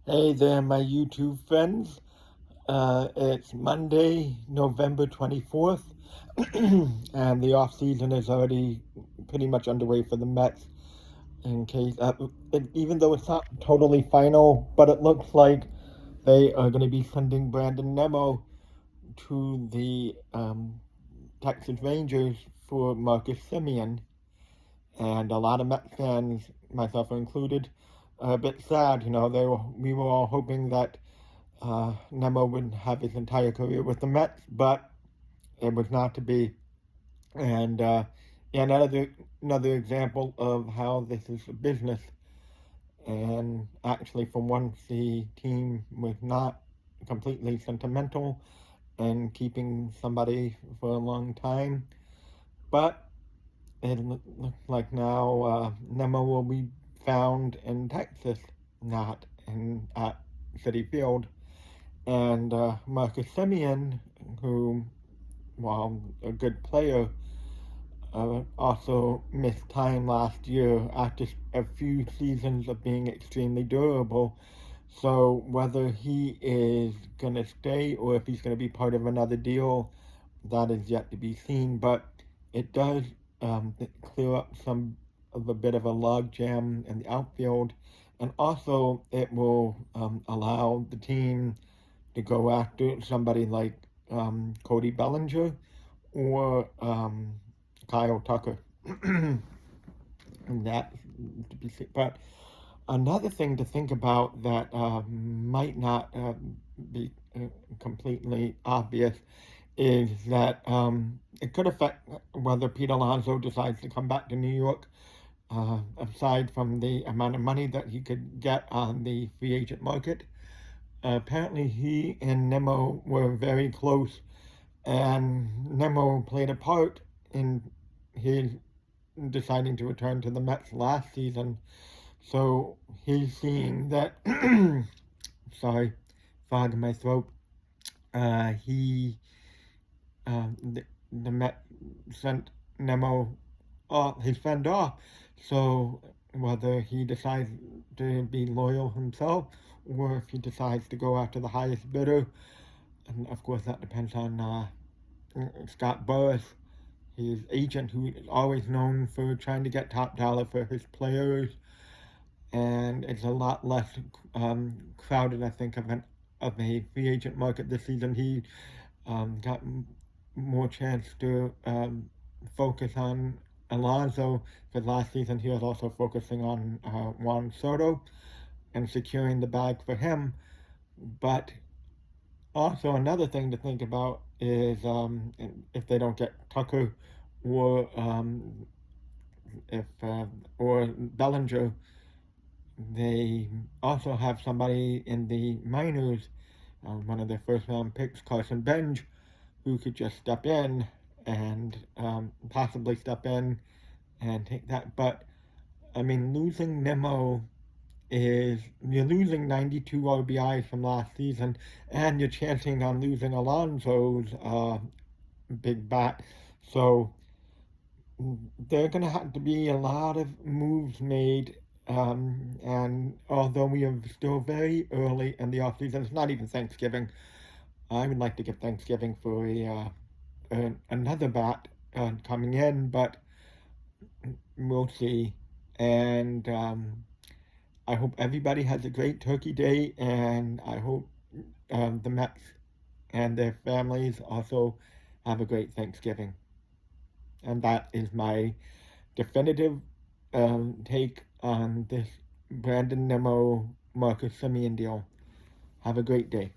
Hey there, my YouTube friends. It's Monday, November 24th, and the off season is already pretty much underway for the Mets. In case, even though it's not totally final, but it looks like they are going to be sending Brandon Nimmo to the Texas Rangers for Marcus Semien, and a lot of Mets fans, myself included, are a bit sad. We were all hoping that Nimmo would have his entire career with the Mets, but it was not to be. And yeah, another example of how this is a business. And actually, for once, the team was not completely sentimental and keeping somebody for a long time. But it looks like now Nimmo will be found in Texas, not at Citi Field. And Marcus Semien, who, while a good player, also missed time last year after a few seasons of being extremely durable. So whether he is going to stay or if he's going to be part of another deal, that is yet to be seen. But it does clear up some of a bit of a logjam in the outfield. And also it will allow the team to go after somebody like Cody Bellinger or Kyle Tucker. And that to be, but another thing to think about that might not be completely obvious is that it could affect whether Pete Alonso decides to come back to New York. Aside from the amount of money that he could get on the free agent market, apparently he and Nimmo were very close, and Nimmo played a part in his deciding to return to the Mets last season. So he's seeing that, sorry, fog in my throat. The Met sent Nimmo off, his friend off. So whether he decides to be loyal himself or if he decides to go after the highest bidder, and of course that depends on Scott Burris, his agent, who is always known for trying to get top dollar for his players, and it's a lot less crowded, I think, of a free agent market this season. He got more chance to focus on Alonso, because last season he was also focusing on Juan Soto and securing the bag for him. But also another thing to think about is if they don't get Tucker or if or Bellinger, they also have somebody in the minors, one of their first round picks, Carson Benj, who could just step in and possibly step in and take that. But I mean, losing Nimmo is you're losing 92 RBIs from last season, and you're chancing on losing Alonso's big bat. So there are going to have to be a lot of moves made. And although we are still very early in the offseason, it's not even Thanksgiving. I would like to give Thanksgiving for another bat coming in, but we'll see. And I hope everybody has a great Turkey Day, and I hope the Mets and their families also have a great Thanksgiving. And that is my definitive take on this Brandon Nimmo Marcus Semien deal. Have a great day.